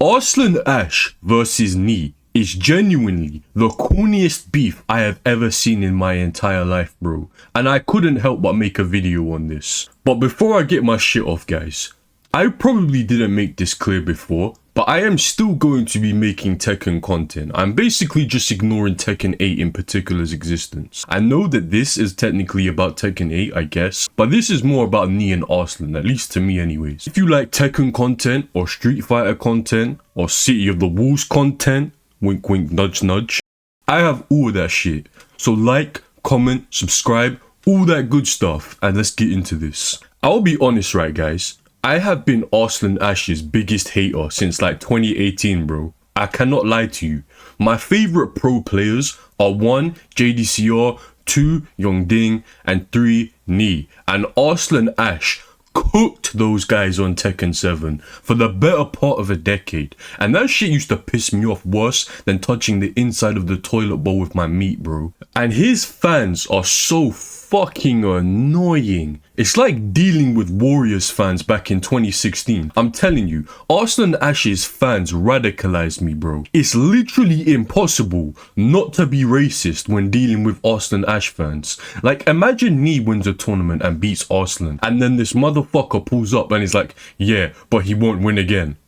Arslan Ash versus Knee is genuinely the corniest beef I have ever seen in my entire life, bro. And I couldn't help but make a video on this. But before I get my shit off, guys, I probably didn't make this clear before, but I am still going to be making Tekken content. I'm basically just ignoring Tekken 8 in particular's existence. I know that this is technically about Tekken 8, I guess, but this is more about Knee and Arslan, at least to me anyways. If you like Tekken content, or Street Fighter content, or City of the Wolves content, wink wink nudge nudge, I have all of that shit. So like, comment, subscribe, all that good stuff, and let's get into this. I'll be honest, right guys, I have been Arslan Ash's biggest hater since like 2018, bro. I cannot lie to you. My favorite pro players are 1. JDCR, 2. Yongding, and 3. Knee. And Arslan Ash cooked those guys on Tekken 7 for the better part of a decade. And that shit used to piss me off worse than touching the inside of the toilet bowl with my meat, bro. And his fans are so fucking annoying. It's like dealing with Warriors fans back in 2016. I'm telling you, Arslan Ash's fans radicalized me, bro. It's literally impossible not to be racist when dealing with Arslan Ash fans. Like, imagine Knee wins a tournament and beats Arslan, and then this motherfucker pulls up and is like, yeah, but he won't win again.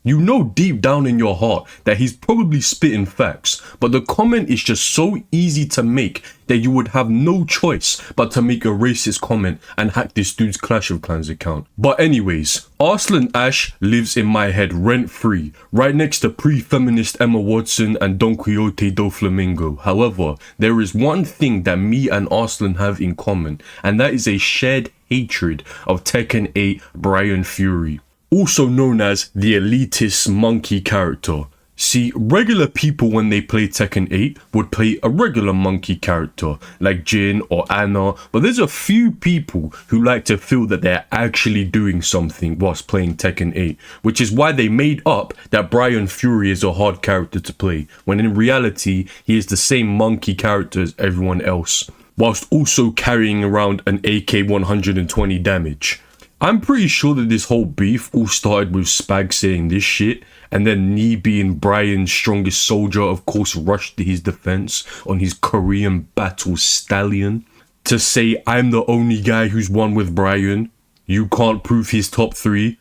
You know deep down in your heart that he's probably spitting facts, but the comment is just so easy to make that you would have no choice but to make a racist comment and hack this dude's Clash of Clans account. But anyways, Arslan Ash lives in my head rent-free, right next to pre-feminist Emma Watson and Don Quixote do Flamingo. However, there is one thing that me and Arslan have in common, and that is a shared hatred of Tekken 8 Bryan Fury, also known as the elitist monkey character. See, regular people when they play Tekken 8 would play a regular monkey character like Jin or Anna, but there's a few people who like to feel that they're actually doing something whilst playing Tekken 8, which is why they made up that Bryan Fury is a hard character to play, when in reality he is the same monkey character as everyone else, whilst also carrying around an AK 120 damage. I'm pretty sure that this whole beef all started with Spag saying this shit, and then Knee, being Bryan's strongest soldier, of course rushed to his defense on his Korean battle stallion to say, I'm the only guy who's won with Bryan, you can't prove his top 3.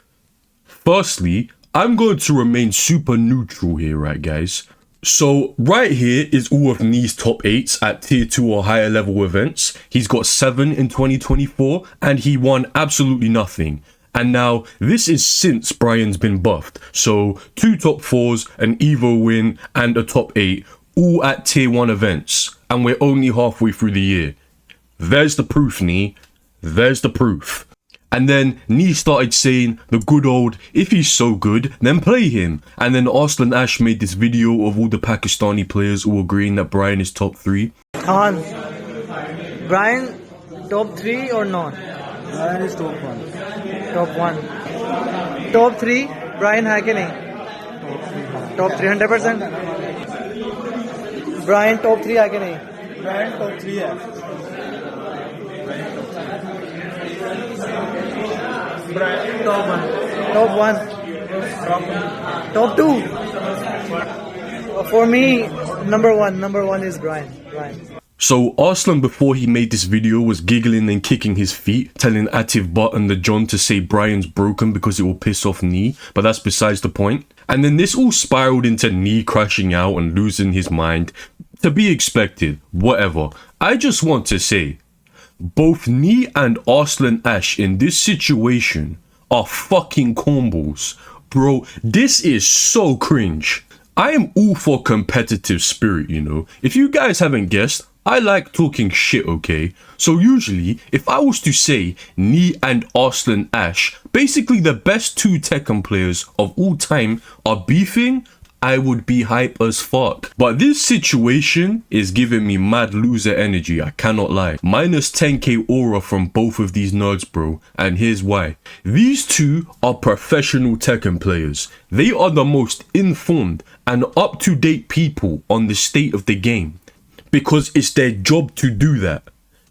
Firstly, I'm going to remain super neutral here, right guys? So right here is all of Knee's top 8s at tier 2 or higher level events. He's got 7 in 2024 and he won absolutely nothing. And now this is since Bryan's been buffed. So 2 top 4s, an Evo win and a top 8, all at tier 1 events. And we're only halfway through the year. There's the proof, Knee. There's the proof. And then Knee started saying the good old, if he's so good, then play him. And then Arslan Ash made this video of all the Pakistani players all agreeing that Bryan is top 3. Khan, Bryan top 3 or not? Bryan is top 1. Top 1. Top 3, Bryan hai ke nahi? Top 3, 100%? Bryan top 3 hai ke nahi? Bryan top 3 hai. Bryan top 1. Top 2. For me, number one is Bryan. So Arslan, before he made this video, was giggling and kicking his feet, telling Atif Butt and the John to say Bryan's broken because it will piss off Knee, but that's besides the point. And then this all spiraled into Knee crashing out and losing his mind. To be expected, whatever. I just want to say, both Knee and Arslan Ash in this situation are fucking cornballs. Bro, this is so cringe. I am all for competitive spirit, you know. If you guys haven't guessed, I like talking shit, okay? So usually, if I was to say Knee and Arslan Ash, basically the best 2 Tekken players of all time, are beefing, I would be hype as fuck. But this situation is giving me mad loser energy, I cannot lie. Minus 10k aura from both of these nerds, bro. And here's why. These 2 are professional Tekken players. They are the most informed and up-to-date people on the state of the game, because it's their job to do that.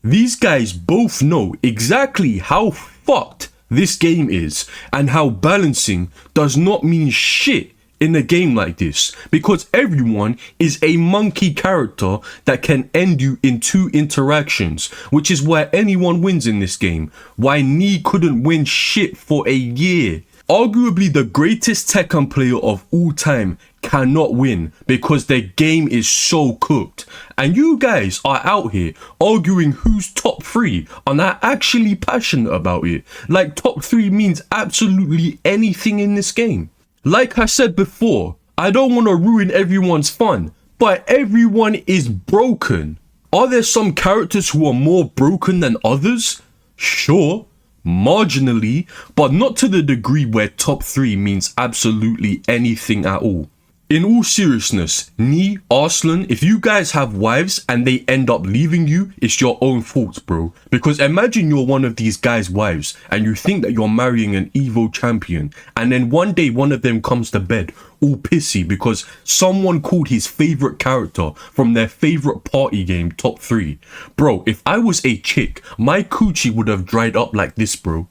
These guys both know exactly how fucked this game is and how balancing does not mean shit in a game like this, because everyone is a monkey character that can end you in 2 interactions, which is why anyone wins in this game. Why Nee couldn't win shit for a year. Arguably the greatest Tekken player of all time cannot win because their game is so cooked. And you guys are out here arguing who's top 3 and are actually passionate about it. Like top 3 means absolutely anything in this game. Like I said before, I don't want to ruin everyone's fun, but everyone is broken. Are there some characters who are more broken than others? Sure. Marginally, but not to the degree where top 3 means absolutely anything at all. In all seriousness, Nee, Arslan, if you guys have wives and they end up leaving you, it's your own fault, bro. Because imagine you're one of these guys' wives and you think that you're marrying an Evo champion, and then one day one of them comes to bed all pissy because someone called his favorite character from their favorite party game top 3. Bro, if I was a chick, my coochie would have dried up like this, bro.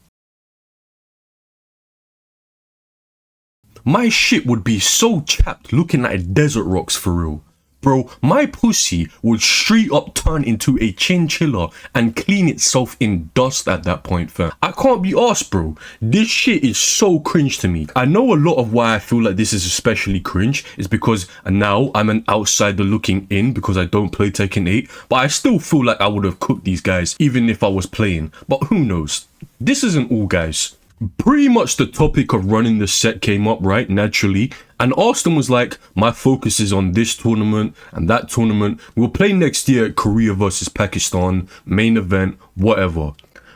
My shit would be so chapped looking like desert rocks for real. Bro, my pussy would straight up turn into a chinchilla and clean itself in dust at that point, fam. I can't be arsed, bro. This shit is so cringe to me. I know a lot of why I feel like this is especially cringe is because now I'm an outsider looking in because I don't play Tekken 8, but I still feel like I would have cooked these guys even if I was playing. But who knows? This isn't all, guys. Pretty much the topic of running the set came up, right, naturally, and Arslan was like, my focus is on this tournament and that tournament. We'll play next year at Korea versus Pakistan, main event, whatever.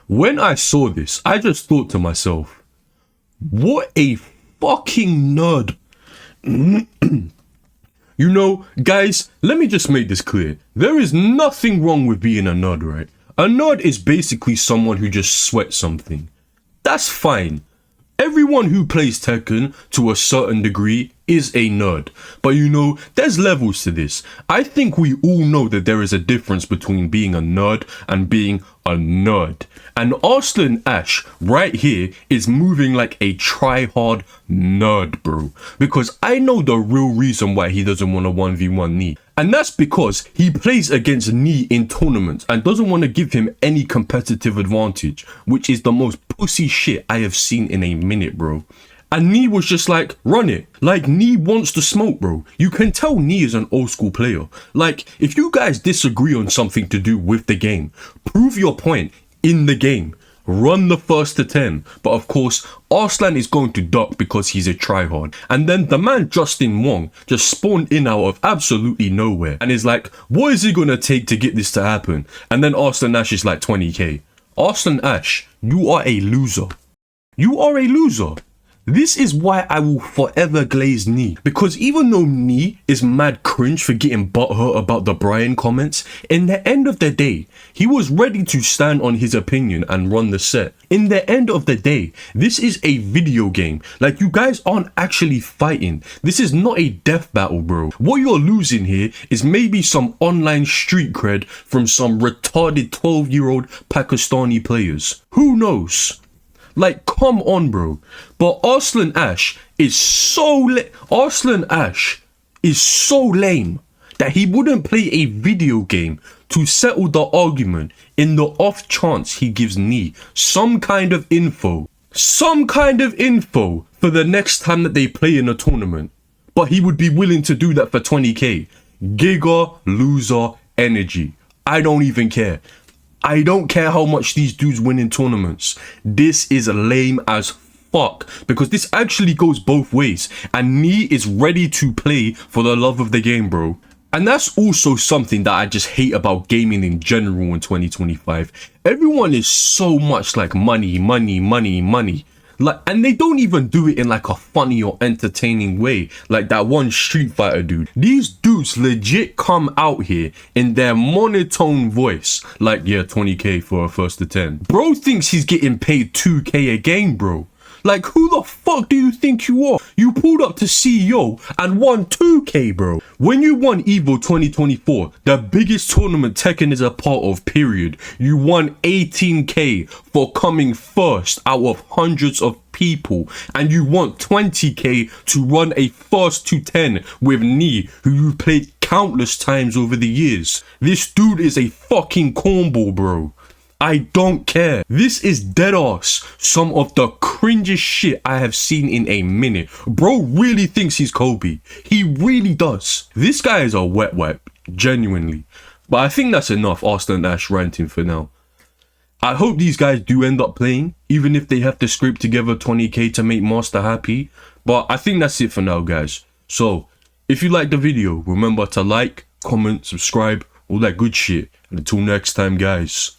When I saw this, I just thought to myself, what a fucking nerd. You know, guys, let me just make this clear. There is nothing wrong with being a nerd, right? A nerd is basically someone who just sweats something. That's fine. Everyone who plays Tekken to a certain degree is a nerd. But you know, there's levels to this. I think we all know that there is a difference between being a nerd and being a nerd. And Arslan Ash right here is moving like a try-hard nerd, bro. Because I know the real reason why he doesn't want to 1v1 Nee. And that's because he plays against Nee in tournaments and doesn't want to give him any competitive advantage, which is the most pussy shit I have seen in a minute, bro. And Nee was just like, run it. Like, Nee wants to smoke, bro. You can tell Nee is an old school player. Like, if you guys disagree on something to do with the game, prove your point in the game. Run the first to 10. But of course, Arslan is going to duck because he's a tryhard. And then the man Justin Wong just spawned in out of absolutely nowhere and is like, what is it gonna take to get this to happen? And then Arslan Ash is like 20k. Arslan Ash, you are a loser. You are a loser. This is why I will forever glaze Nee. Because even though Nee is mad cringe for getting butthurt about the Bryan comments, in the end of the day, he was ready to stand on his opinion and run the set. In the end of the day, this is a video game. Like, you guys aren't actually fighting. This is not a death battle, bro. What you're losing here is maybe some online street cred from some retarded 12-year-old Pakistani players. Who knows? Like, come on, bro. But Arslan Ash is so Arslan Ash is so lame that he wouldn't play a video game to settle the argument in the off chance he gives Nee some kind of info. Some kind of info for the next time that they play in a tournament. But he would be willing to do that for 20k. Giga loser energy. I don't even care. I don't care how much these dudes win in tournaments. This is lame as fuck because this actually goes both ways and Nee is ready to play for the love of the game, bro. And that's also something that I just hate about gaming in general in 2025. Everyone is so much like money, money, money, money. Like, and they don't even do it in like a funny or entertaining way like that one Street Fighter dude. These dudes legit come out here in their monotone voice like, yeah, 20k for a first to 10. Bro thinks he's getting paid 2k a game, bro. Like, who the fuck do you think you are? You pulled up to CEO and won 2K, bro. When you won EVO 2024, the biggest tournament Tekken is a part of, period, you won 18K for coming first out of hundreds of people, and you want 20K to run a first to 10 with Knee, who you played countless times over the years. This dude is a fucking cornball, bro. I don't care. This is deadass some of the cringiest shit I have seen in a minute. Bro really thinks he's Kobe. He really does. This guy is a wet wipe, genuinely. But I think that's enough Arslan Ash ranting for now. I hope these guys do end up playing, even if they have to scrape together 20K to make Master happy. But I think that's it for now, guys. So, if you like the video, remember to like, comment, subscribe, all that good shit. And until next time, guys.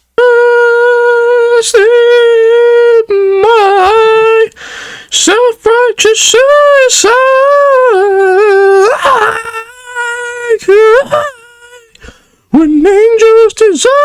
My self-righteous suicide. When angels desire.